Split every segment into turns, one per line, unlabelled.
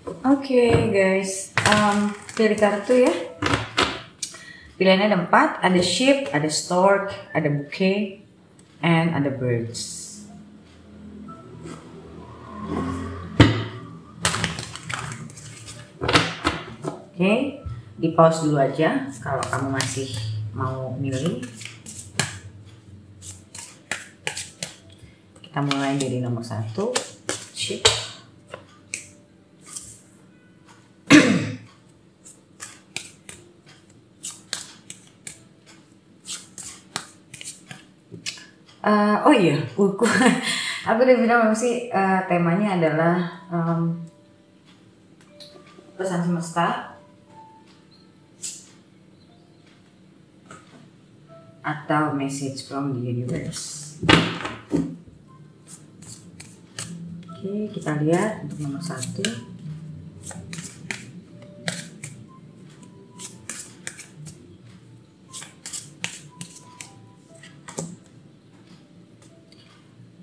Oke, guys, pilih kartu ya. Pilihannya ada 4, ada sheep, ada stork, ada bouquet, and ada birds. Oke, di pause dulu aja kalau kamu masih mau milih. Kita mulai dari nomor 1, sheep. Oh iya, buku. Aku udah bilang sih temanya adalah pesan semesta atau message from the universe. Oke, kita lihat untuk nomor 1.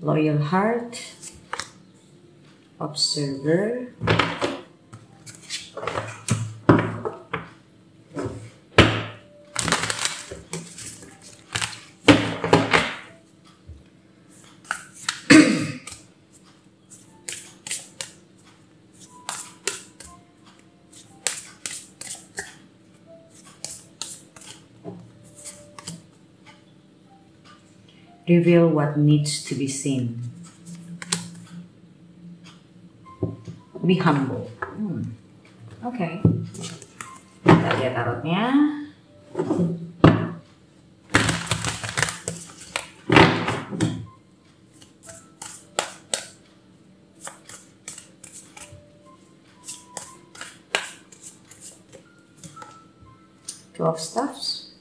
Loyal heart, observer, reveal what needs to be seen. Be humble. Oke. Kita lihat tarotnya. Two of Staffs.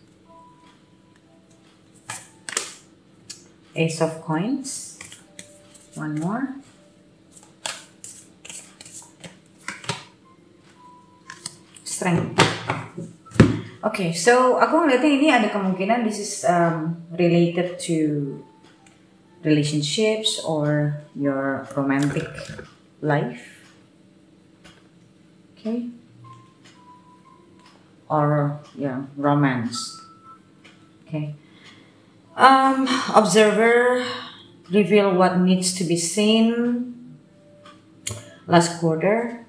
Ace of Coins. One more. Strength. Okay, so aku ngeliatnya ini ada kemungkinan this is related to relationships or your romantic life. Okay. Or yeah, romance. Okay. Observer, reveal what needs to be seen. Last quarter,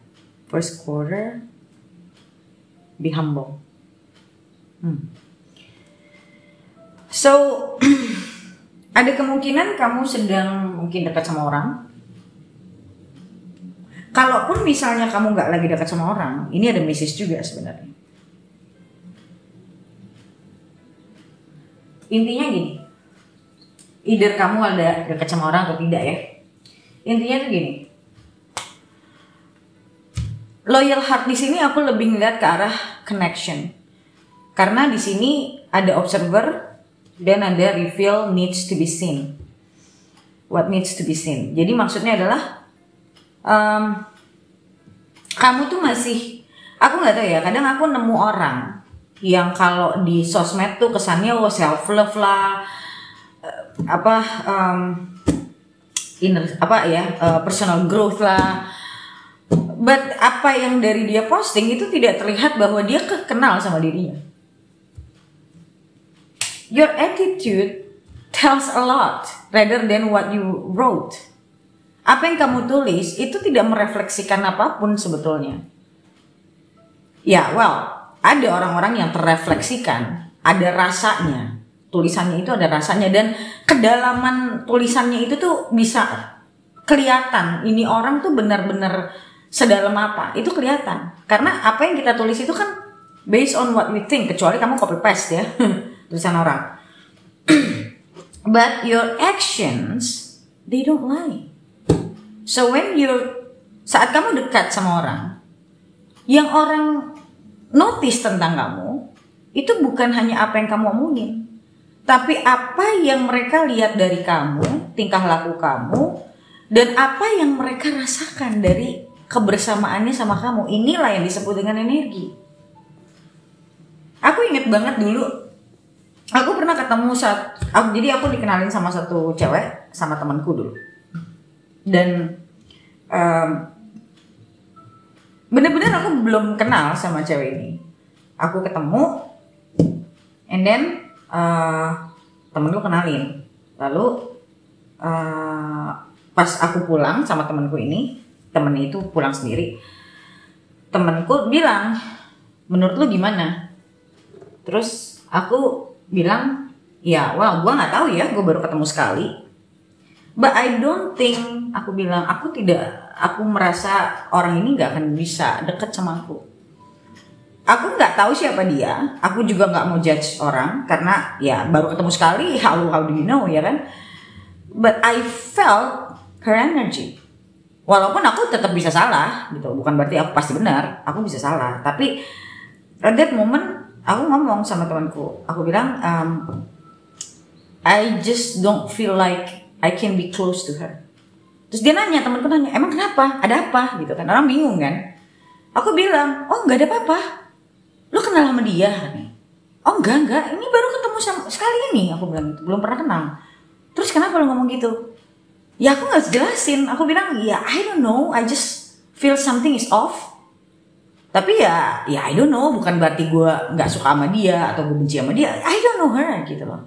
first quarter, be humble. So, ada kemungkinan kamu sedang mungkin dekat sama orang. Kalaupun misalnya kamu nggak lagi dekat sama orang, ini ada message juga sebenarnya. Intinya gini, either kamu ada dekat sama orang atau tidak ya. Intinya tuh gini, loyal heart di sini aku lebih ngeliat ke arah connection, karena di sini ada observer dan ada reveal needs to be seen. What needs to be seen. Jadi maksudnya adalah kamu tuh masih, aku nggak tahu ya. Kadang aku nemu orang yang kalau di sosmed tuh kesannya self love lah, personal growth lah. But apa yang dari dia posting itu tidak terlihat bahwa dia kenal sama dirinya. Your attitude tells a lot rather than what you wrote. Apa yang kamu tulis itu tidak merefleksikan apapun sebetulnya. Ya, well, ada orang-orang yang terrefleksikan, ada rasanya. Tulisannya itu ada rasanya dan kedalaman tulisannya itu tuh bisa kelihatan. Ini orang tuh benar-benar sedalam apa, itu kelihatan. Karena apa yang kita tulis itu kan based on what we think, kecuali kamu copy paste ya tulisan orang. But your actions, they don't lie. So saat kamu dekat sama orang, yang orang notice tentang kamu itu bukan hanya apa yang kamu omongin, tapi apa yang mereka lihat dari kamu, tingkah laku kamu, dan apa yang mereka rasakan dari kebersamaannya sama kamu. Inilah yang disebut dengan energi. Aku inget banget dulu, aku pernah ketemu jadi aku dikenalin sama satu cewek sama temanku dulu, dan Bener-bener aku belum kenal sama cewek ini. Aku ketemu, and then temenku kenalin. Lalu pas aku pulang sama temenku ini, temennya itu pulang sendiri. Temenku bilang, menurut lu gimana? Terus aku bilang, ya, well, gue nggak tahu ya, gue baru ketemu sekali. But I don't think, aku bilang, aku merasa orang ini nggak akan bisa deket sama aku. Aku nggak tahu siapa dia, aku juga nggak mau judge orang karena ya baru ketemu sekali, how do you know, ya kan? But I felt her energy. Walaupun aku tetap bisa salah, gitu, bukan berarti aku pasti benar, aku bisa salah. Tapi at that moment aku ngomong sama temanku, aku bilang, I just don't feel like I can be close to her. Terus dia nanya, temanku nanya, emang kenapa? Ada apa? Gitu kan, orang bingung kan. Aku bilang, oh nggak ada apa-apa. Lu kenal sama dia? Oh enggak, ini baru ketemu sekali ini. Aku bilang, belum pernah kenal. Terus kenapa lu ngomong gitu? Ya aku nggak jelasin. Aku bilang, ya I don't know, I just feel something is off. Tapi ya I don't know, bukan berarti gue nggak suka sama dia atau gue benci sama dia. I don't know her gitu loh.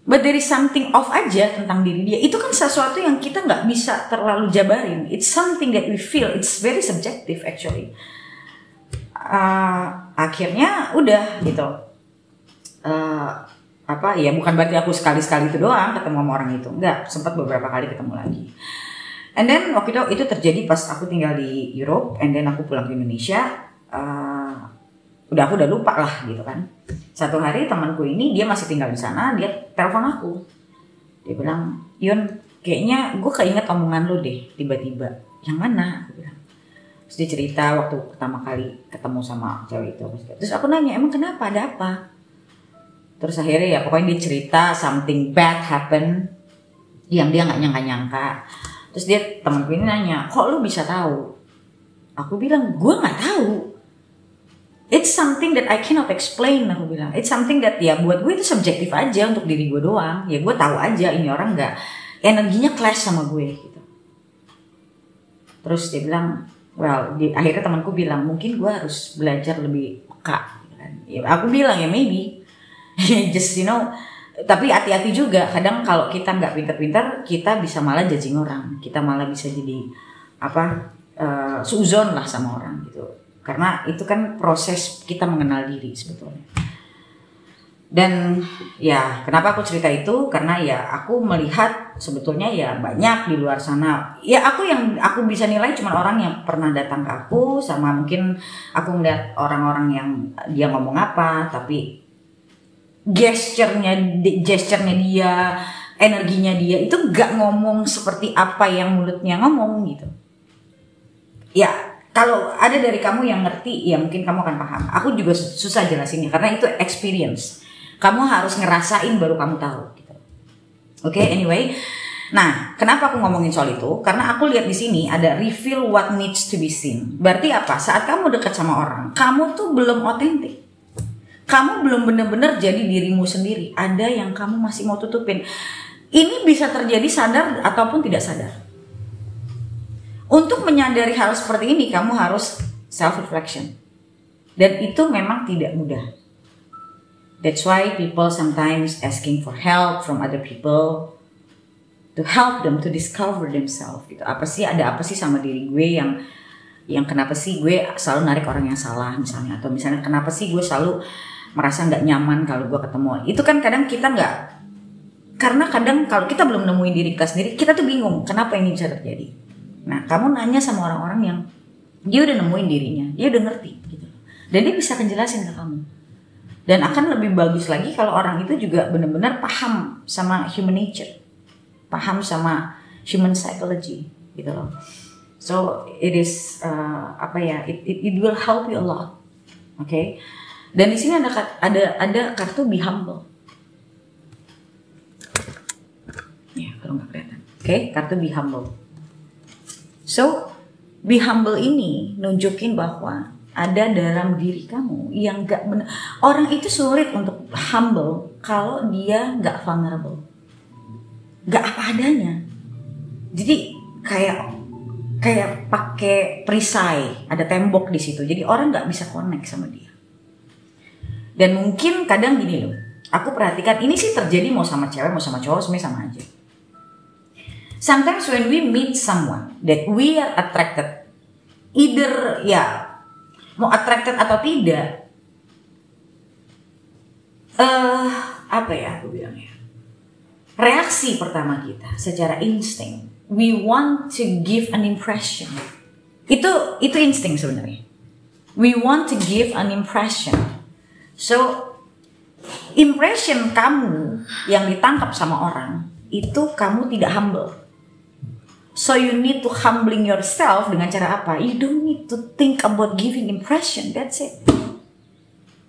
But there is something off aja tentang diri dia. Itu kan sesuatu yang kita nggak bisa terlalu jabarin. It's something that we feel. It's very subjective actually. Akhirnya udah gitu. Ya bukan berarti aku sekali-sekali itu doang ketemu sama orang itu. Enggak, sempat beberapa kali ketemu lagi. And then waktu itu terjadi pas aku tinggal di Europe, and then aku pulang ke Indonesia. Aku udah lupa lah gitu kan. Satu hari temanku ini, dia masih tinggal di sana, dia telepon aku. Dia bilang, Yun, kayaknya gue keinget omongan lu deh tiba-tiba. Yang mana? Aku bilang. Terus dia cerita waktu pertama kali ketemu sama cewek itu. Terus aku nanya, emang kenapa? Ada apa? Terus akhirnya ya pokoknya dia cerita something bad happen yang dia nggak nyangka-nyangka. Terus dia, temanku ini nanya, kok lu bisa tahu? Aku bilang, gue nggak tahu. It's something that I cannot explain, aku bilang. It's something that ya buat gue itu subjektif aja untuk diri gue doang. Ya gue tahu aja ini orang nggak, energinya clash sama gue gitu. Terus dia bilang, well, akhirnya temanku bilang mungkin gue harus belajar lebih peka. Gitu kan. Ya, aku bilang ya maybe, just you know. Tapi hati-hati juga. Kadang kalau kita nggak pintar-pintar, kita bisa malah judging orang. Kita malah bisa jadi suzon lah sama orang gitu. Karena itu kan proses kita mengenal diri sebetulnya. Dan ya kenapa aku cerita itu? Karena ya aku melihat sebetulnya ya banyak di luar sana. Ya yang aku bisa nilai cuma orang yang pernah datang ke aku, sama mungkin aku ngeliat orang-orang yang dia ngomong apa, tapi gesturnya dia, energinya dia itu gak ngomong seperti apa yang mulutnya ngomong gitu. Ya kalau ada dari kamu yang ngerti, ya mungkin kamu akan paham. Aku juga susah jelasinnya karena itu experience. Kamu harus ngerasain baru kamu tahu. Gitu. Oke, anyway. Nah, kenapa aku ngomongin soal itu? Karena aku lihat di sini ada reveal what needs to be seen. Berarti apa? Saat kamu dekat sama orang, kamu tuh belum otentik. Kamu belum benar-benar jadi dirimu sendiri. Ada yang kamu masih mau tutupin. Ini bisa terjadi sadar ataupun tidak sadar. Untuk menyadari hal seperti ini, kamu harus self-reflection. Dan itu memang tidak mudah. That's why people sometimes asking for help from other people to help them to discover themselves. Gitu. Ada apa sih sama diri gue yang kenapa sih gue selalu narik orang yang salah misalnya. Atau misalnya kenapa sih gue selalu merasa nggak nyaman kalau gue ketemu. Itu kan kadang kita nggak. Karena kadang kalau kita belum nemuin diri kita sendiri, kita tuh bingung kenapa ini bisa terjadi. Nah, kamu nanya sama orang-orang yang dia udah nemuin dirinya, dia udah ngerti gitu. Dan dia bisa ngejelasin ke kamu. Dan akan lebih bagus lagi kalau orang itu juga benar-benar paham sama human nature. Paham sama human psychology gitu loh. So, it is it will help you a lot. Okay? Dan di sini ada kartu be humble. Ya, kalau nggak kelihatan. Oke, kartu be humble. So, be humble ini nunjukin bahwa ada dalam diri kamu yang gak benar. Orang itu sulit untuk humble kalau dia gak vulnerable, gak apa adanya. Jadi kayak kayak pakai perisai, ada tembok di situ, jadi orang nggak bisa connect sama dia. Dan mungkin kadang gini loh, aku perhatikan ini sih terjadi mau sama cewek mau sama cowok sebenarnya sama aja. Sometimes when we meet someone that we are attracted, either ya mau attracted atau tidak, apa ya aku bilangnya, reaksi pertama kita secara insting, we want to give an impression. Itu insting sebenarnya. We want to give an impression. So impression kamu yang ditangkap sama orang itu kamu tidak humble. So you need to humbling yourself dengan cara apa? You don't need to think about giving impression. That's it.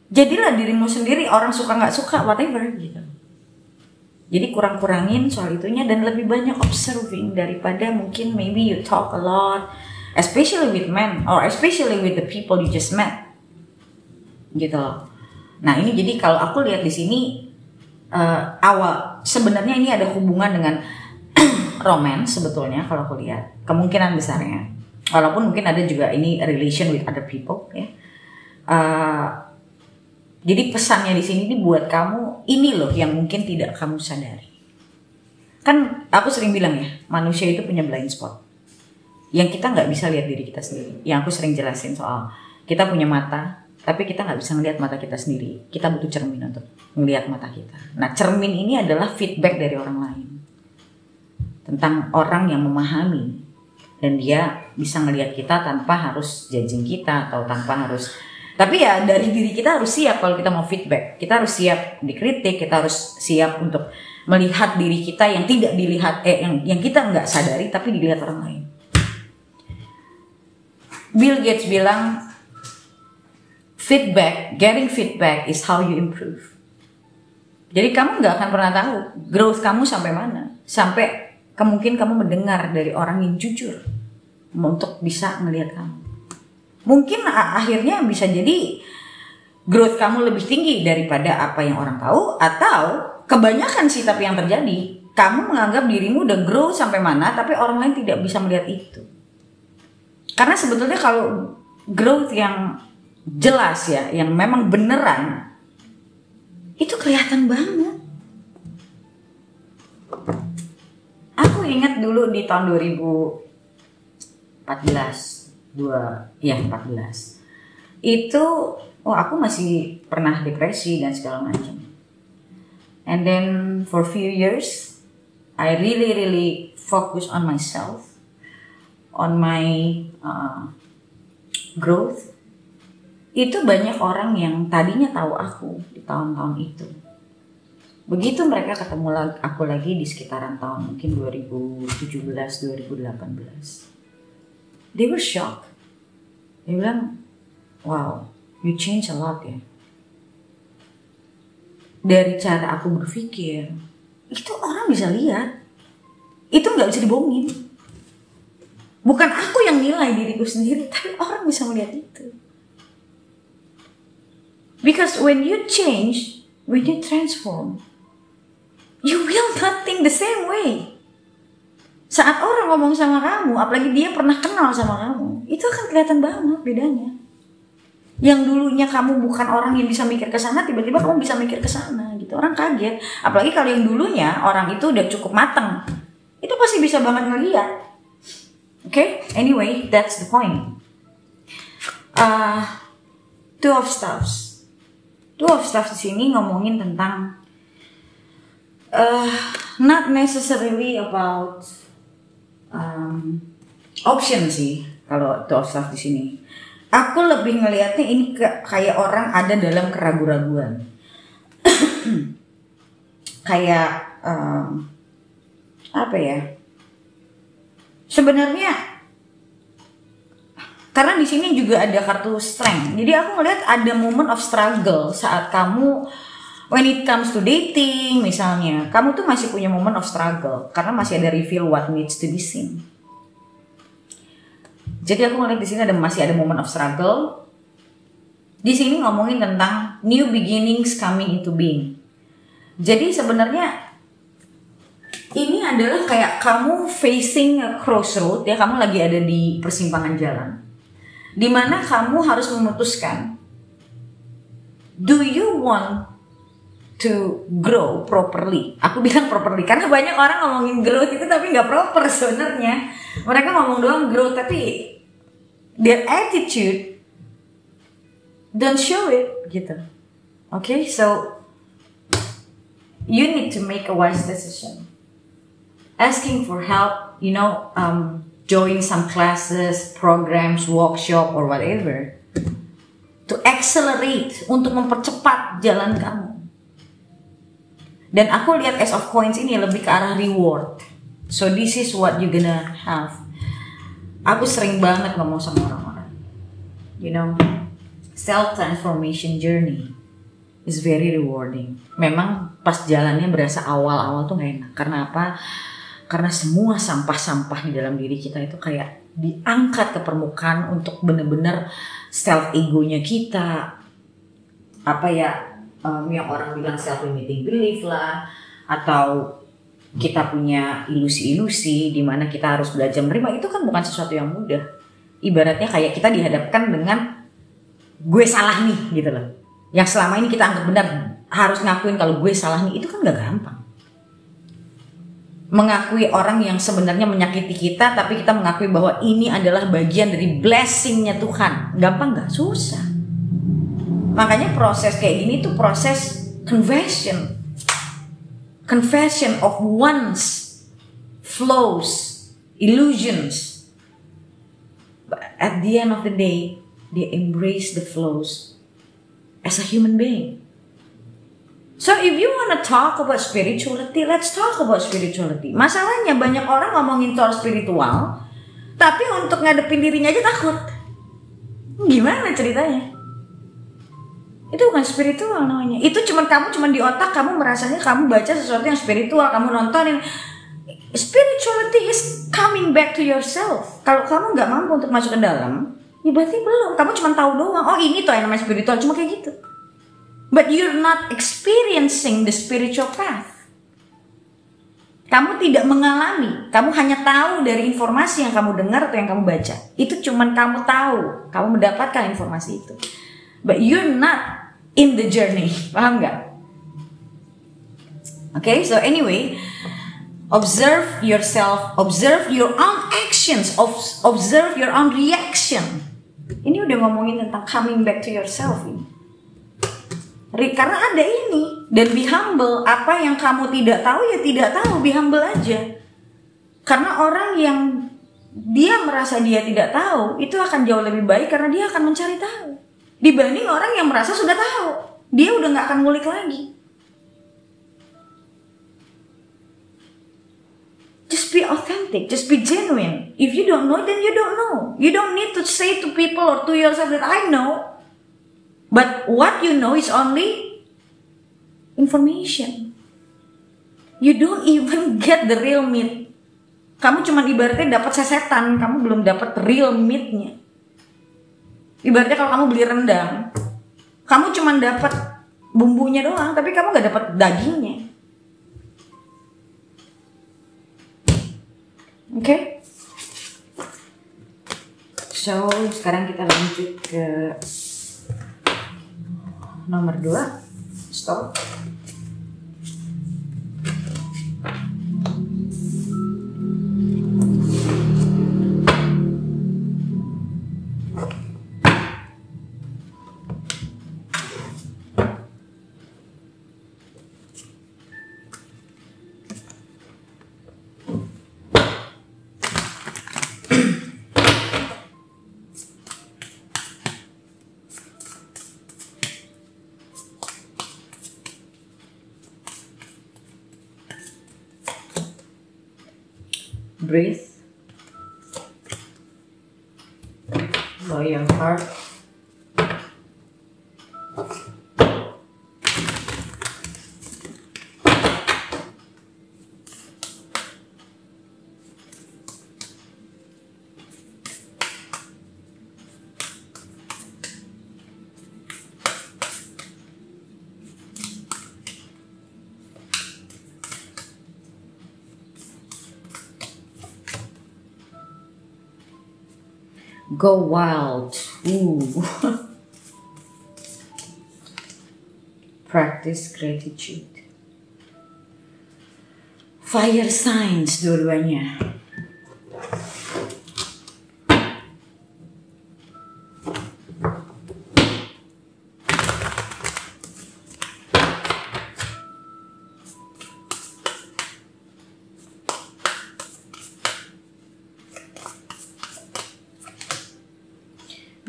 Jadilah dirimu sendiri, orang suka nggak suka whatever gitu. Jadi kurang-kurangin soal itunya dan lebih banyak observing daripada mungkin maybe you talk a lot, especially with men or especially with the people you just met. Gitu loh. Nah, ini jadi kalau aku lihat di sini awal sebenarnya ini ada hubungan dengan romance sebetulnya kalau aku lihat kemungkinan besarnya, walaupun mungkin ada juga ini relation with other people ya. Jadi pesannya di sini buat kamu ini loh yang mungkin tidak kamu sadari. Kan aku sering bilang ya, manusia itu punya blind spot yang kita nggak bisa lihat diri kita sendiri. Yang aku sering jelasin soal kita punya mata, tapi kita nggak bisa ngelihat mata kita sendiri. Kita butuh cermin untuk ngelihat mata kita. Nah, cermin ini adalah feedback dari orang lain tentang orang yang memahami dan dia bisa ngelihat kita tanpa harus judging kita atau tanpa harus, tapi ya dari diri kita harus siap kalau kita mau feedback. Kita harus siap dikritik, kita harus siap untuk melihat diri kita yang tidak dilihat, yang kita nggak sadari tapi dilihat orang lain. Bill Gates bilang getting feedback is how you improve. Jadi kamu nggak akan pernah tahu growth kamu sampai mana, sampai kemungkinan kamu mendengar dari orang yang jujur untuk bisa melihat kamu. Mungkin akhirnya bisa jadi growth kamu lebih tinggi daripada apa yang orang tahu, atau kebanyakan sih tapi yang terjadi kamu menganggap dirimu udah grow sampai mana tapi orang lain tidak bisa melihat itu. Karena sebetulnya kalau growth yang jelas ya, yang memang beneran, itu kelihatan banget. Aku ingat dulu di tahun 2014, 14. Itu aku masih pernah depresi dan segala macam. And then for few years I really focus on myself, on my growth. Itu banyak orang yang tadinya tahu aku di tahun-tahun itu. Begitu mereka ketemu aku lagi di sekitaran tahun mungkin 2017-2018. They were shocked. Dia bilang, wow, you change a lot ya. Dari cara aku berpikir, itu orang bisa lihat. Itu nggak bisa dibohongin. Bukan aku yang nilai diriku sendiri, tapi orang bisa melihat itu. Because when you change, when you transform, you will not think the same way. Saat orang ngomong sama kamu, apalagi dia pernah kenal sama kamu, itu akan kelihatan banget bedanya. Yang dulunya kamu bukan orang yang bisa mikir ke sana, tiba-tiba kamu bisa mikir ke sana gitu. Orang kaget. Apalagi kalau yang dulunya orang itu udah cukup mateng, itu pasti bisa banget ngeliat. Okay? Anyway, that's the point. Two of Staffs di sini ngomongin tentang not necessarily about option sih. Kalau Two of Staffs di sini, aku lebih ngelihatnya ini kayak orang ada dalam keraguan-raguan. Kayak apa ya? Sebenarnya karena di sini juga ada kartu strength. Jadi aku ngelihat ada moment of struggle saat kamu when it comes to dating misalnya, kamu tuh masih punya moment of struggle karena masih ada reveal what needs to be seen. Jadi aku ngelihat di sini masih ada moment of struggle. Di sini ngomongin tentang new beginnings coming into being. Jadi sebenarnya ini adalah kayak kamu facing a crossroad ya, kamu lagi ada di persimpangan jalan. Dimana kamu harus memutuskan, do you want to grow properly? Aku bilang properly karena banyak orang ngomongin growth itu tapi nggak proper sebenarnya. Mereka ngomong doang growth tapi their attitude don't show it gitu. Okay, so you need to make a wise decision. Asking for help, join some classes, programs, workshop, or whatever to accelerate, untuk mempercepat jalan kamu. Dan aku lihat Ace of Coins ini lebih ke arah reward. So this is what you gonna have. Aku sering banget ngomong sama orang-orang, self-transformation journey is very rewarding. Memang pas jalannya berasa awal-awal tuh gak enak. Karena apa? Karena semua sampah-sampah di dalam diri kita itu kayak diangkat ke permukaan untuk bener-bener self-egonya kita. Yang orang bilang self-limiting belief lah. Atau kita punya ilusi-ilusi di mana kita harus belajar menerima. Itu kan bukan sesuatu yang mudah. Ibaratnya kayak kita dihadapkan dengan gue salah nih gitu loh. Yang selama ini kita anggap benar, harus ngakuin kalau gue salah nih, itu kan gak gampang. Mengakui orang yang sebenarnya menyakiti kita, tapi kita mengakui bahwa ini adalah bagian dari blessingnya Tuhan. Gampang gak? Susah. Makanya proses kayak gini tuh proses confession. Confession of one's flaws, illusions. But at the end of the day, they embrace the flaws as a human being. So if you wanna talk about spirituality, let's talk about spirituality. Masalahnya banyak orang ngomongin soal spiritual, tapi untuk ngadepin dirinya aja takut. Gimana ceritanya? Itu bukan spiritual namanya. Itu kamu di otak, kamu merasanya kamu baca sesuatu yang spiritual, kamu nontonin. Spirituality is coming back to yourself. Kalau kamu nggak mampu untuk masuk ke dalam, ya berarti belum. Kamu cuma tahu doang. Oh ini tuh yang namanya spiritual, cuma kayak gitu. But you're not experiencing the spiritual path. Kamu tidak mengalami. Kamu hanya tahu dari informasi yang kamu dengar atau yang kamu baca. Itu cuma kamu tahu. Kamu mendapatkan informasi itu. But you're not in the journey. Paham nggak? Okay, so anyway, observe yourself, observe your own actions, observe your own reaction. Ini udah ngomongin tentang coming back to yourself ini. Karena ada ini. Dan be humble. Apa yang kamu tidak tahu ya tidak tahu. Be humble aja. Karena orang yang dia merasa dia tidak tahu, itu akan jauh lebih baik karena dia akan mencari tahu. Dibanding orang yang merasa sudah tahu. Dia udah gak akan ngulik lagi. Just be authentic, just be genuine. If you don't know, then you don't know. You don't need to say to people or to yourself that I know. But what you know is only information. You don't even get the real meat. Kamu cuma ibaratnya dapat sesetan, kamu belum dapat real meatnya. Ibaratnya kalau kamu beli rendang, kamu cuma dapat bumbunya doang, tapi kamu gak dapat dagingnya. Okay? So, sekarang kita lanjut ke nomor 2. Stop. Breathe. Lower your heart. Go wild. Practice gratitude. Fire signs dua-duanya.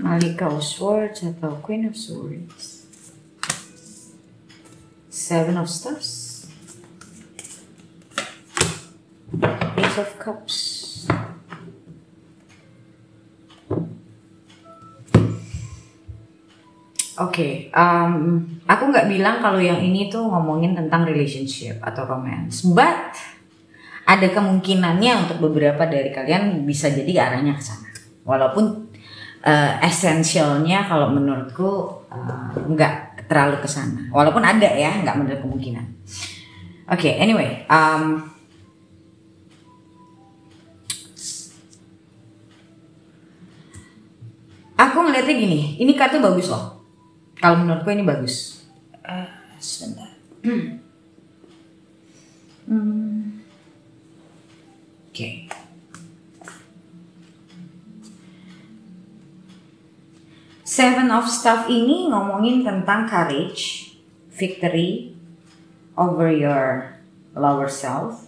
Malika of Swords atau Queen of Swords. Seven of Staffs. Ace of Cups. Oke, aku nggak bilang kalau yang ini tuh ngomongin tentang relationship atau romance, but ada kemungkinannya untuk beberapa dari kalian bisa jadi arahnya ke sana. Walaupun esensialnya kalau menurutku nggak terlalu ke sana. Walaupun ada ya, nggak menutup kemungkinan. Oke, anyway, aku ngeliatnya gini, ini kartu bagus loh. Kalau menurutku ini bagus. Sebentar. Oke. Seven of Staff ini ngomongin tentang courage, victory over your lower self.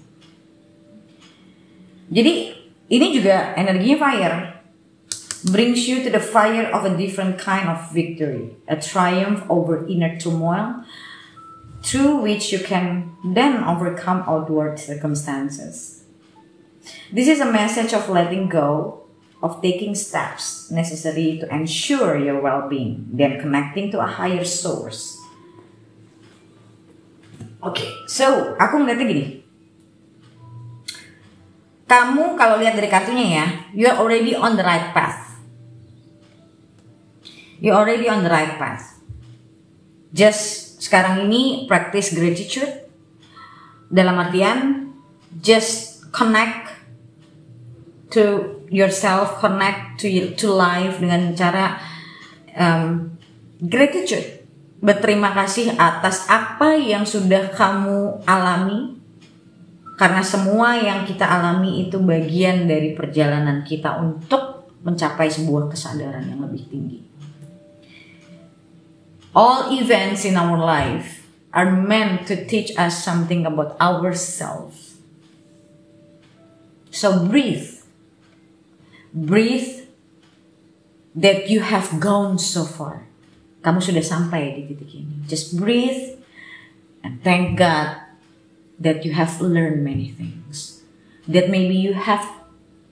Jadi ini juga energinya fire. Brings you to the fire of a different kind of victory, a triumph over inner turmoil, through which you can then overcome outward circumstances. This is a message of letting go, of taking steps necessary to ensure your well-being, then connecting to a higher source. Okay, so aku ngeliatnya gini. Kamu kalau lihat dari kartunya ya, you are already on the right path. You already on the right path. Just sekarang ini practice gratitude. Dalam artian just connect to yourself, connect to life dengan cara gratitude. Berterima kasih atas apa yang sudah kamu alami. Karena semua yang kita alami itu bagian dari perjalanan kita untuk mencapai sebuah kesadaran yang lebih tinggi. All events in our life are meant to teach us something about ourselves. So breathe. Breathe that you have gone so far. Kamu sudah sampai di titik ini. Just breathe and thank God that you have learned many things. That maybe you have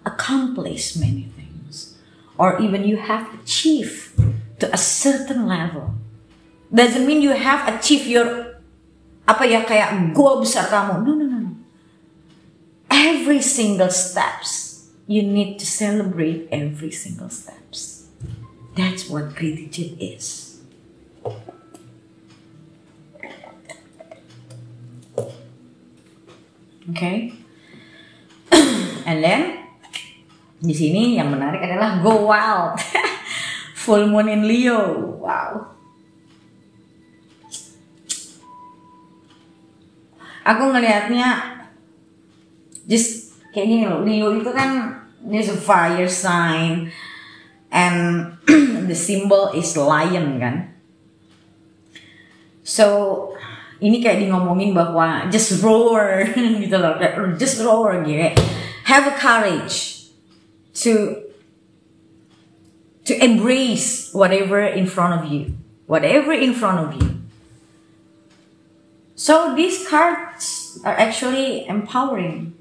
accomplished many things. Or even you have achieved to a certain level. Doesn't mean you have achieved your kayak goal besar kamu. No. Every single steps. You need to celebrate every single steps. That's what gratitude is. Okay? And then di sini yang menarik adalah go wild. Full moon in Leo. Wow. Aku ngelihatnya just kayak gini loh. Leo itu kan there's a fire sign and the symbol is lion kan. So ini kayak di ngomongin bahwa just roar gitu loh, just roar gitu. Have a courage to embrace whatever in front of you, whatever in front of you. So these cards are actually empowering.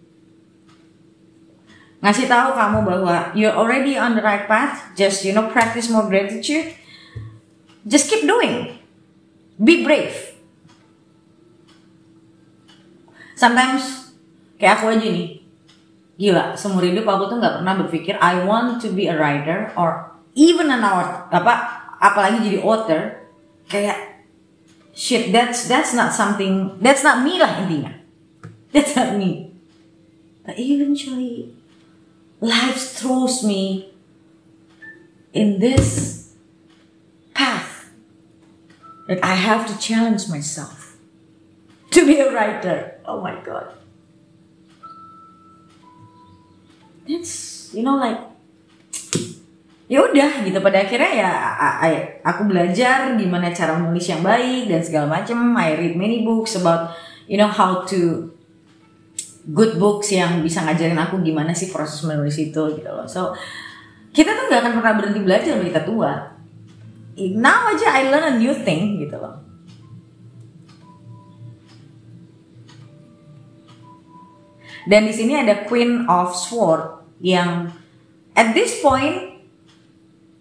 Ngasih tahu kamu bahwa you're already on the right path. Just practice more gratitude. Just keep doing. Be brave. Sometimes kayak aku aja nih. Gila, seumur hidup aku tuh nggak pernah berpikir I want to be a writer or even an author. Apalagi jadi author. Kayak shit, that's not something, that's not me lah intinya. That's not me. But eventually life throws me in this path that I have to challenge myself to be a writer. Oh my God. That's, like, ya udah gitu, pada akhirnya ya aku belajar gimana cara menulis yang baik dan segala macam. I read many books about how to good books yang bisa ngajarin aku gimana sih proses menulis itu gitu loh. So kita tuh nggak akan pernah berhenti belajar sampai kita tua. Now aja I learn a new thing gitu loh. Dan di sini ada Queen of Sword yang at this point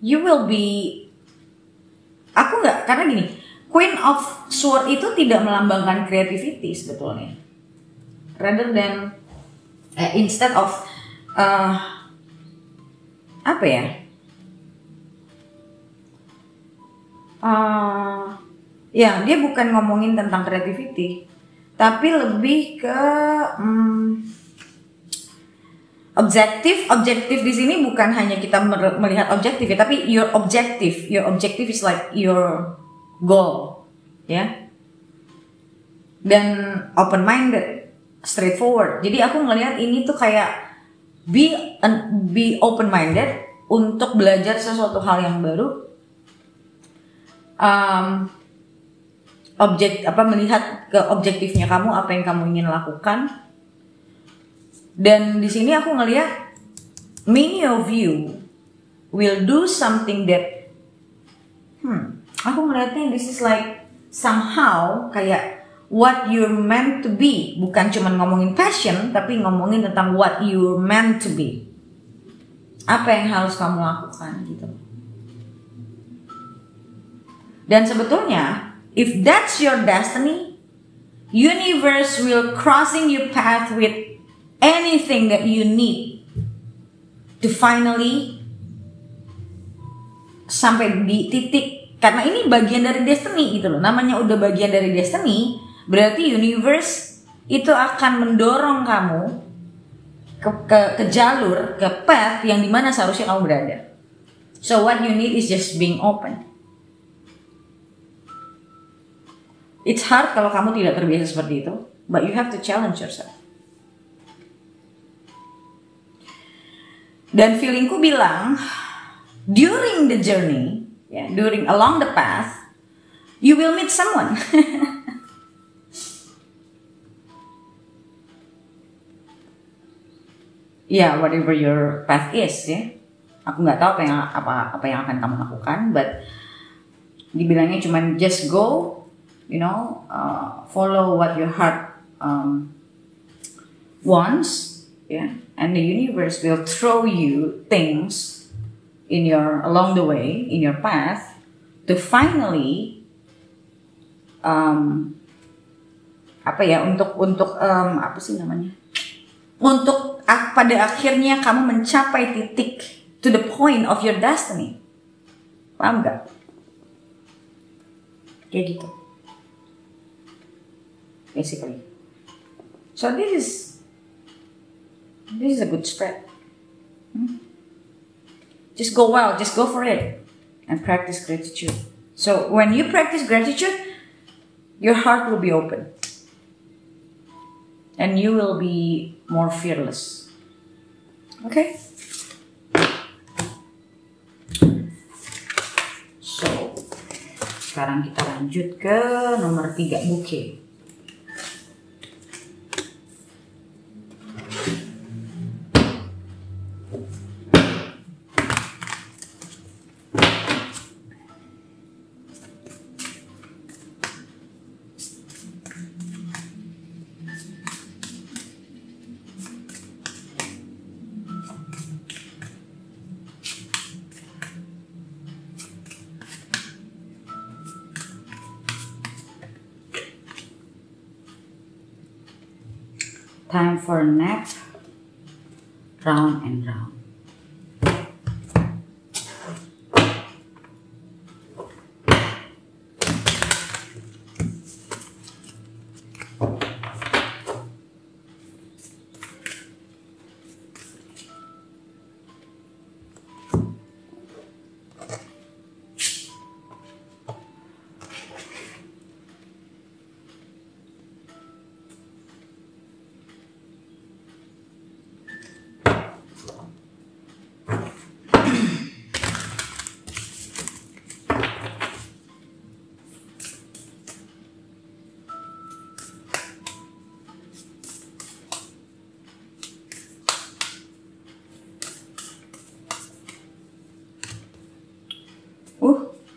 you will be, karena gini, Queen of Sword itu tidak melambangkan creativity sebetulnya. Rather than instead of dia bukan ngomongin tentang creativity, tapi lebih ke objektif di sini bukan hanya kita melihat objektif ya, tapi your objective is like your goal, ya. Dan open minded, straightforward. Jadi aku ngelihat ini tuh kayak be open minded untuk belajar sesuatu hal yang baru. Melihat ke objektifnya kamu, apa yang kamu ingin lakukan. Dan di sini aku ngelihat many of you will do something that aku ngelihatnya this is like somehow kayak what you're meant to be. Bukan cuma ngomongin passion, tapi ngomongin tentang what you're meant to be. Apa yang harus kamu lakukan gitu. Dan sebetulnya if that's your destiny, universe will crossing your path with anything that you need to finally sampai di titik, karena ini bagian dari destiny gitu loh. Namanya udah bagian dari destiny, berarti universe itu akan mendorong kamu ke jalur, ke path yang dimana seharusnya kamu berada. So what you need is just being open. It's hard kalau kamu tidak terbiasa seperti itu, but you have to challenge yourself. Dan feelingku bilang, during the journey, along the path, you will meet someone. Whatever your path is, ya. Aku nggak tahu apa yang akan kamu lakukan, but dibilangnya cuma just go, follow what your heart wants, ya. And the universe will throw you things along the way, in your path, to finally untuk pada akhirnya kamu mencapai titik to the point of your destiny. Paham gak? Kayak gitu. Basically. So this is a good spread. Just go wild, just go for it, and practice gratitude. So when you practice gratitude, your heart will be open, and you will be more fearless. Okay? So sekarang kita lanjut ke nomor 3, bouquet. Time for a nap, round and round.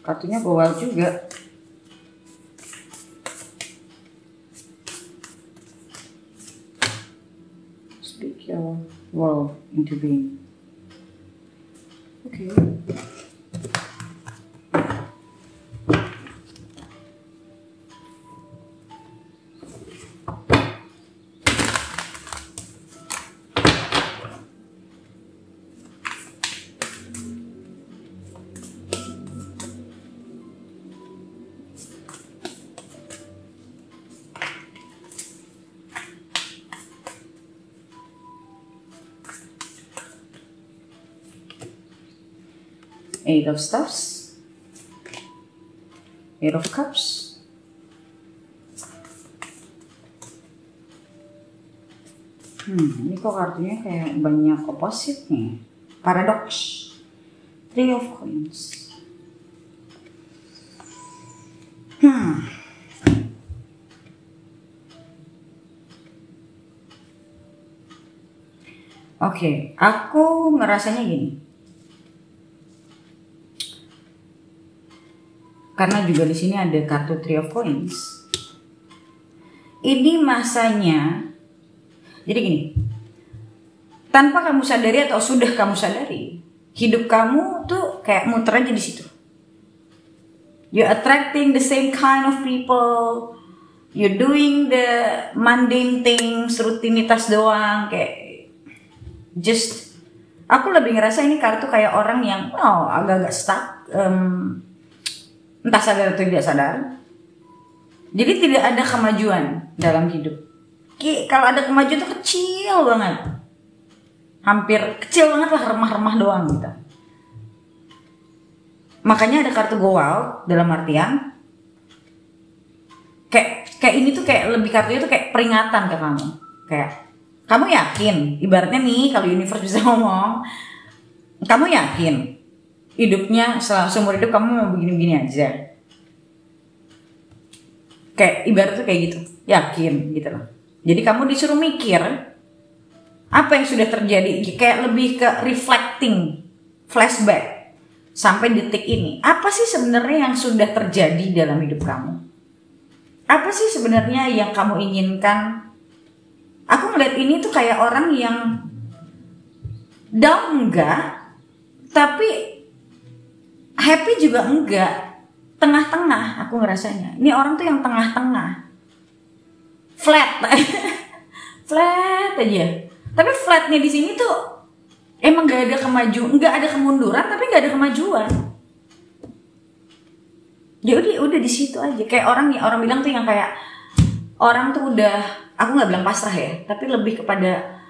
Kartunya goal juga. Speak your world into being. Oke. Eight of Staffs, Eight of Cups, ini kok kartunya kayak banyak opposite nih. Paradox, Three of Coins. Oke, aku ngerasanya gini. Karena juga di sini ada kartu Three of Coins. Ini masanya, jadi gini, tanpa kamu sadari atau sudah kamu sadari, hidup kamu tuh kayak muter aja di situ. You're attracting the same kind of people, you're doing the mundane things, rutinitas doang, kayak just. Aku lebih ngerasa ini kartu kayak orang yang agak-agak stuck. Entah sadar atau tidak sadar. Jadi tidak ada kemajuan dalam hidup. Kalau ada kemajuan itu kecil banget. Hampir kecil banget lah, remah-remah doang gitu. Makanya ada kartu go out dalam artian kayak ini tuh kayak lebih kartunya tuh kayak peringatan ke kamu. Kayak kamu yakin, ibaratnya nih kalau universe bisa ngomong, kamu yakin hidupnya seumur hidup kamu mau begini-begini aja. Kayak ibarat tuh kayak gitu, yakin gitu loh. Jadi kamu disuruh mikir apa yang sudah terjadi, kayak lebih ke reflecting, flashback sampai detik ini. Apa sih sebenarnya yang sudah terjadi dalam hidup kamu? Apa sih sebenarnya yang kamu inginkan? Aku ngeliat ini tuh kayak orang yang down enggak, tapi happy juga enggak, tengah-tengah aku ngerasanya. Ini orang tuh yang tengah-tengah, flat, flat aja. Tapi flatnya di sini tuh emang gak ada kemajuan, nggak ada kemunduran, tapi nggak ada kemajuan. Ya udah di situ aja. Kayak orang bilang tuh yang kayak orang tuh udah, aku nggak bilang pasrah ya, tapi lebih kepada,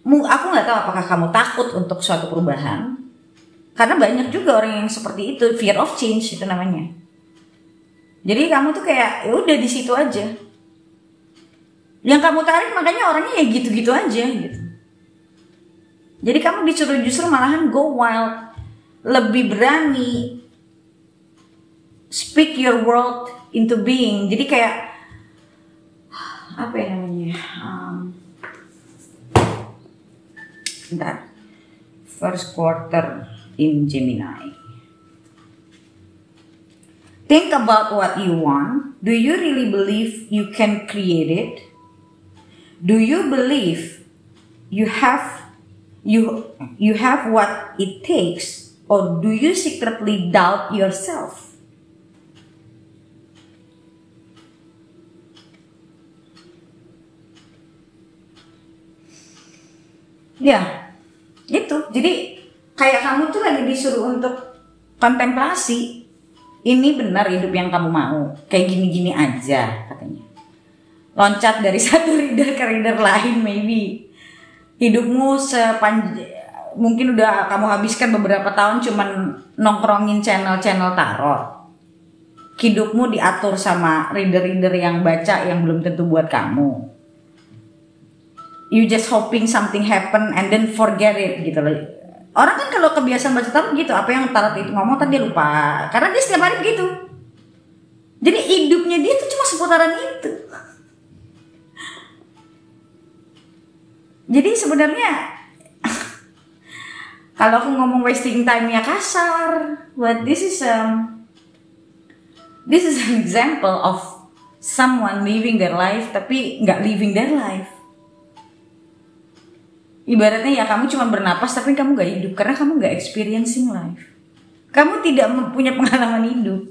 aku nggak tahu apakah kamu takut untuk suatu perubahan. Karena banyak juga orang yang seperti itu, fear of change itu namanya. Jadi kamu tuh kayak ya udah di situ aja. Yang kamu tarik makanya orangnya ya gitu-gitu aja gitu. Jadi kamu disuruh justru malahan go wild, lebih berani, speak your world into being. Jadi kayak apa ya namanya? Bentar. First quarter in Gemini. Think about what you want. Do you really believe you can create it? Do you believe you have what it takes, or do you secretly doubt yourself? Ya, itu. Jadi kayak kamu tuh lagi disuruh untuk kontemplasi. Ini benar hidup yang kamu mau. Kayak gini-gini aja katanya. Loncat dari satu reader ke reader lain maybe. Hidupmu mungkin udah kamu habiskan beberapa tahun cuman nongkrongin channel-channel tarot. Hidupmu diatur sama reader-reader yang baca yang belum tentu buat kamu. You just hoping something happen and then forget it gitu loh. Orang kan kalau kebiasaan baca tarot gitu, apa yang tarot itu ngomong tadi dia lupa. Karena dia setiap hari begitu. Jadi hidupnya dia tuh cuma seputaran itu. Jadi sebenarnya kalau aku ngomong wasting time-nya kasar, but this is This is an example of someone living their life tapi nggak living their life. Ibaratnya ya kamu cuma bernapas tapi kamu nggak hidup karena kamu nggak experiencing life. Kamu tidak punya pengalaman hidup.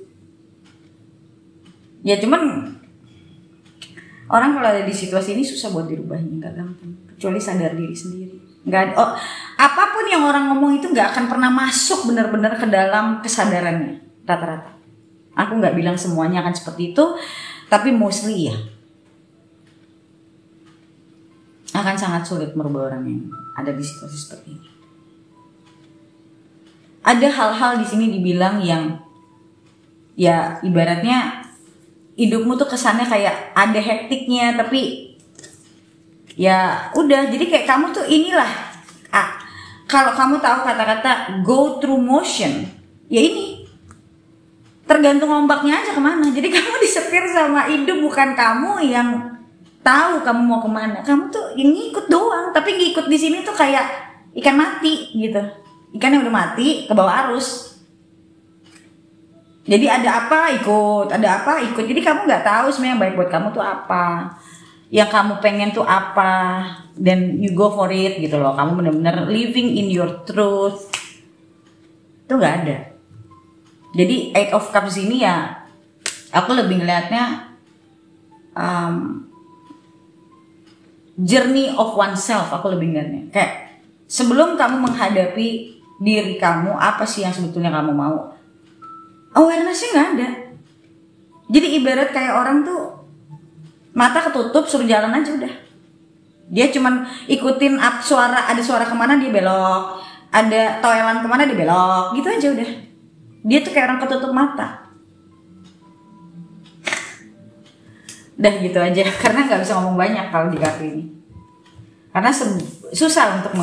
Ya cuman orang kalau ada di situasi ini susah buat dirubahnya, nggak gampang. Kecuali sadar diri sendiri. Nggak ada, apapun yang orang ngomong itu nggak akan pernah masuk benar-benar ke dalam kesadarannya rata-rata. Aku nggak bilang semuanya akan seperti itu, tapi mostly ya. Akan sangat sulit merubah orang yang ada di situasi seperti ini. Ada hal-hal di sini dibilang yang ya ibaratnya hidupmu tuh kesannya kayak ada hektiknya, tapi ya udah, jadi kayak kamu tuh inilah kalau kamu tahu kata-kata go through motion, ya ini tergantung ombaknya aja kemana. Jadi kamu disetir sama hidup, bukan kamu yang tahu kamu mau kemana. Kamu tuh ngikut doang, tapi ngikut di sini tuh kayak ikan mati gitu. Ikan yang udah mati ke bawah arus. Jadi ada apa ikut, ada apa ikut. Jadi kamu nggak tahu sebenarnya yang baik buat kamu tuh apa, yang kamu pengen tuh apa, dan you go for it gitu loh. Kamu bener-bener living in your truth. Itu nggak ada. Jadi Eight of Cups ini ya, aku lebih ngelihatnya journey of oneself. Aku lebih ngelihatnya kayak sebelum kamu menghadapi diri kamu, apa sih yang sebetulnya kamu mau, awareness-nya nggak ada. Jadi ibarat kayak orang tuh mata ketutup suruh jalan aja udah. Dia cuman ikutin suara, ada suara kemana dia belok, ada toilet kemana dia belok, gitu aja udah. Dia tuh kayak orang ketutup mata. Udah gitu aja, karena nggak bisa ngomong banyak kalau di kartu ini. Karena susah untuk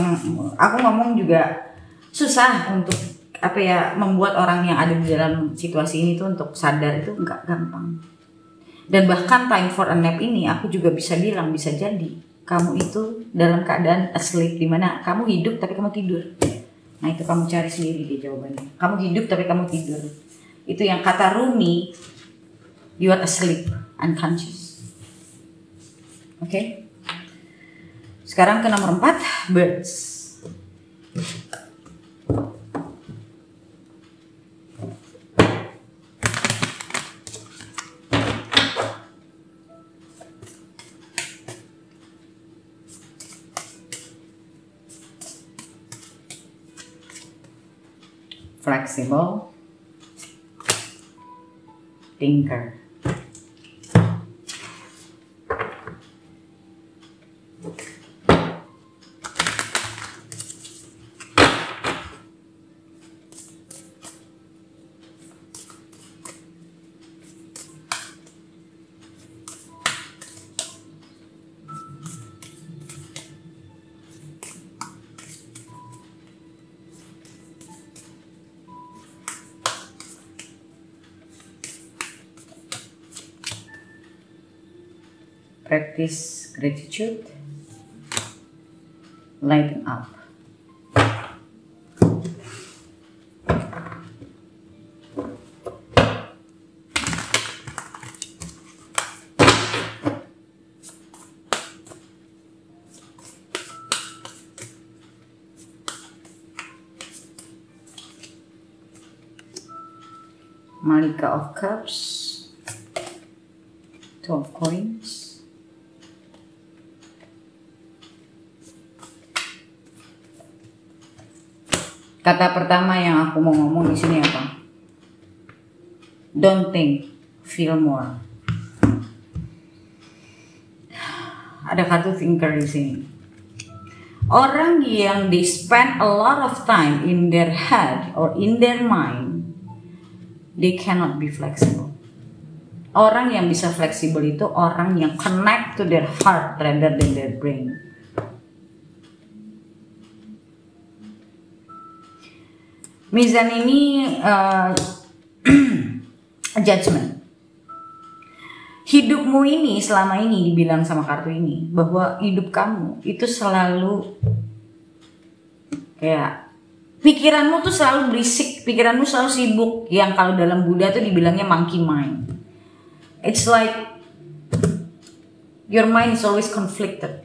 aku ngomong juga susah untuk apa ya, membuat orang yang ada di dalam situasi ini tuh untuk sadar itu nggak gampang. Dan bahkan time for a nap ini aku juga bisa bilang, bisa jadi kamu itu dalam keadaan asleep, dimana kamu hidup tapi kamu tidur. Nah itu kamu cari sendiri deh jawabannya. Kamu hidup tapi kamu tidur. Itu yang kata Rumi, you are asleep, unconscious. Oke. Sekarang ke nomor 4, birds. Flexible, thinker. Practice gratitude, lighten up. Malika of Cups, Two of Coins. Kata pertama yang aku mau ngomong di sini apa? Don't think, feel more. Ada kartu thinker di sini. Orang yang they spend a lot of time in their head or in their mind, they cannot be flexible. Orang yang bisa fleksibel itu orang yang connect to their heart rather than their brain. Mizan ini judgment. Hidupmu ini selama ini dibilang sama kartu ini bahwa hidup kamu itu selalu kayak Pikiranmu tuh selalu berisik, pikiranmu selalu sibuk, yang kalau dalam Buddha tuh dibilangnya monkey mind. It's like your mind is always conflicted.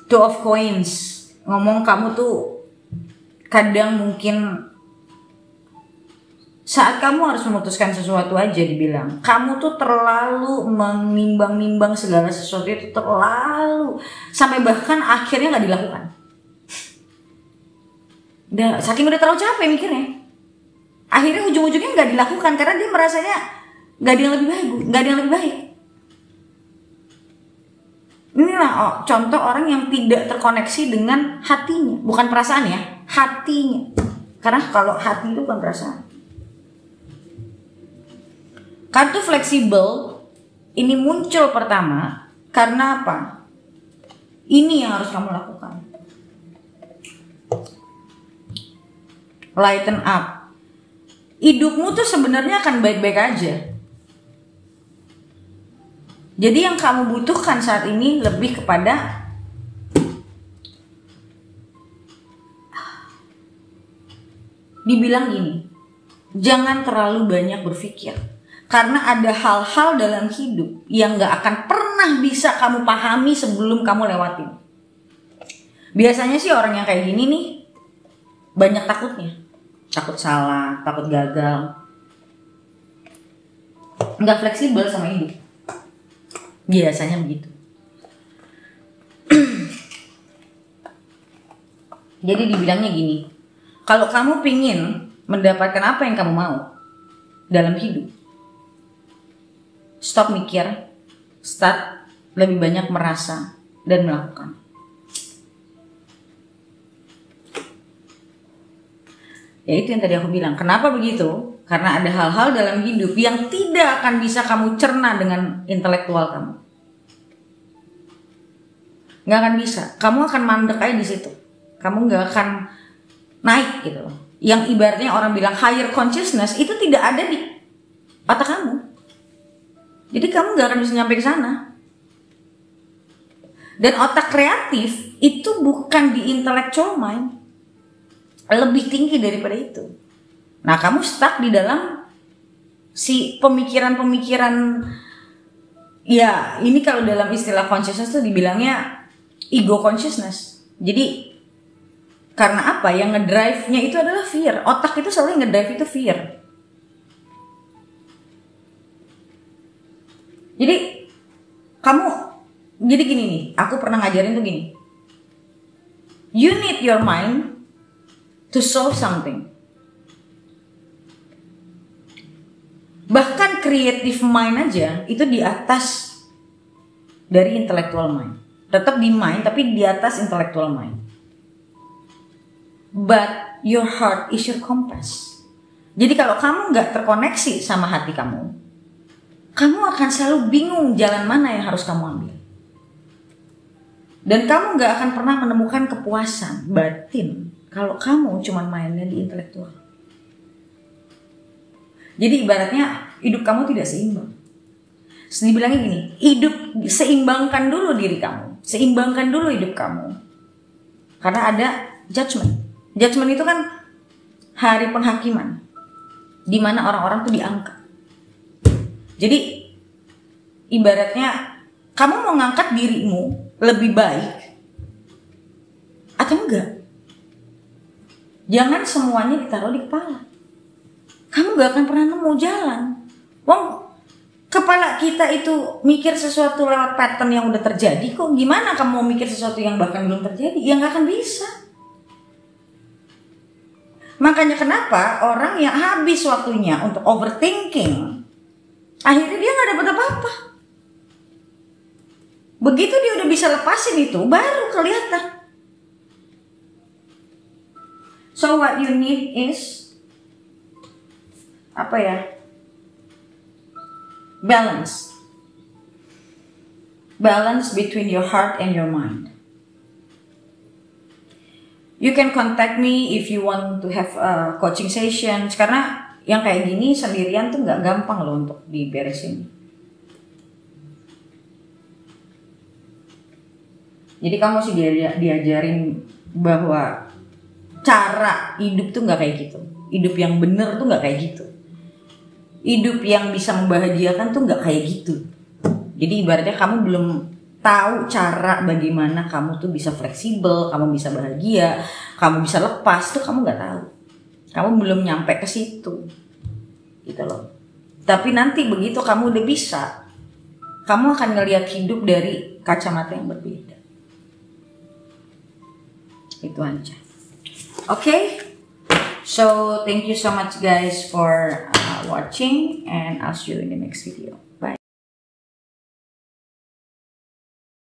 Two of Coins ngomong kamu tuh kadang mungkin saat kamu harus memutuskan sesuatu aja dibilang kamu tuh terlalu menimbang-nimbang segala sesuatu itu terlalu sampai bahkan akhirnya nggak dilakukan. Saking udah terlalu capek mikirnya, akhirnya ujung-ujungnya nggak dilakukan karena dia merasanya nggak ada yang lebih baik, nggak ada yang lebih baik. Inilah contoh orang yang tidak terkoneksi dengan hatinya, bukan perasaan ya, hatinya. Karena kalau hati itu bukan perasaan. Kartu fleksibel ini muncul pertama karena apa? Ini yang harus kamu lakukan. Lighten up. Hidupmu tuh sebenarnya akan baik-baik aja. Jadi yang kamu butuhkan saat ini lebih kepada dibilang gini, jangan terlalu banyak berpikir. Karena ada hal-hal dalam hidup yang gak akan pernah bisa kamu pahami sebelum kamu lewatin. Biasanya sih orang yang kayak gini nih banyak takutnya. Takut salah, takut gagal. Gak fleksibel sama hidup. Biasanya begitu. Jadi dibilangnya gini, kalau kamu pingin mendapatkan apa yang kamu mau dalam hidup, stop mikir, start lebih banyak merasa dan melakukan. Ya itu yang tadi aku bilang. Kenapa begitu? Karena ada hal-hal dalam hidup yang tidak akan bisa kamu cerna dengan intelektual kamu. Nggak akan bisa. Kamu akan mandek aja di situ. Kamu nggak akan naik gitu loh. Yang ibaratnya orang bilang higher consciousness itu tidak ada di otak kamu. Jadi kamu nggak akan bisa nyampe ke sana. Dan otak kreatif itu bukan di intellectual mind, lebih tinggi daripada itu. Nah kamu stuck di dalam si pemikiran-pemikiran. Ya ini kalau dalam istilah consciousness tuh dibilangnya ego consciousness. Jadi karena apa? Yang ngedrive-nya itu adalah fear. Otak itu selalu yang ngedrive itu fear. Jadi kamu, jadi gini nih, aku pernah ngajarin tuh gini. You need your mind to solve something. Bahkan creative mind aja itu di atas dari intellectual mind. Tetap di mind tapi di atas intellectual mind. But your heart is your compass. Jadi kalau kamu nggak terkoneksi sama hati kamu, kamu akan selalu bingung jalan mana yang harus kamu ambil. Dan kamu gak akan pernah menemukan kepuasan batin kalau kamu cuma mainnya di intelektual. Jadi ibaratnya hidup kamu tidak seimbang. Dibilangnya gini, hidup seimbangkan dulu diri kamu. Seimbangkan dulu hidup kamu. Karena ada judgment. Judgment itu kan hari penghakiman. Di mana orang-orang tuh diangkat. Jadi ibaratnya kamu mau ngangkat dirimu lebih baik atau enggak? Jangan semuanya ditaruh di kepala. Kamu gak akan pernah nemu jalan. Wong kepala kita itu mikir sesuatu lewat pattern yang udah terjadi. Kok gimana kamu mau mikir sesuatu yang bahkan belum terjadi? Ya gak akan bisa. Makanya kenapa orang yang habis waktunya untuk overthinking, akhirnya dia gak dapat apa-apa. Begitu dia udah bisa lepasin itu, baru kelihatan. So what you need is apa ya? Balance. Balance between your heart and your mind. You can contact me if you want to have a coaching session. Karena yang kayak gini sendirian tuh nggak gampang loh untuk diberesin. Jadi kamu sih diajarin bahwa cara hidup tuh nggak kayak gitu. Hidup yang bener tuh nggak kayak gitu. Hidup yang bisa membahagiakan tuh nggak kayak gitu. Jadi ibaratnya kamu belum tahu cara bagaimana kamu tuh bisa fleksibel, kamu bisa bahagia, kamu bisa lepas, tuh kamu nggak tahu. Kamu belum nyampe ke situ, gitu loh. Tapi nanti begitu kamu udah bisa, kamu akan ngelihat hidup dari kacamata yang berbeda. Itu aja. Okay, so thank you so much guys for watching, and I'll see you in the next video.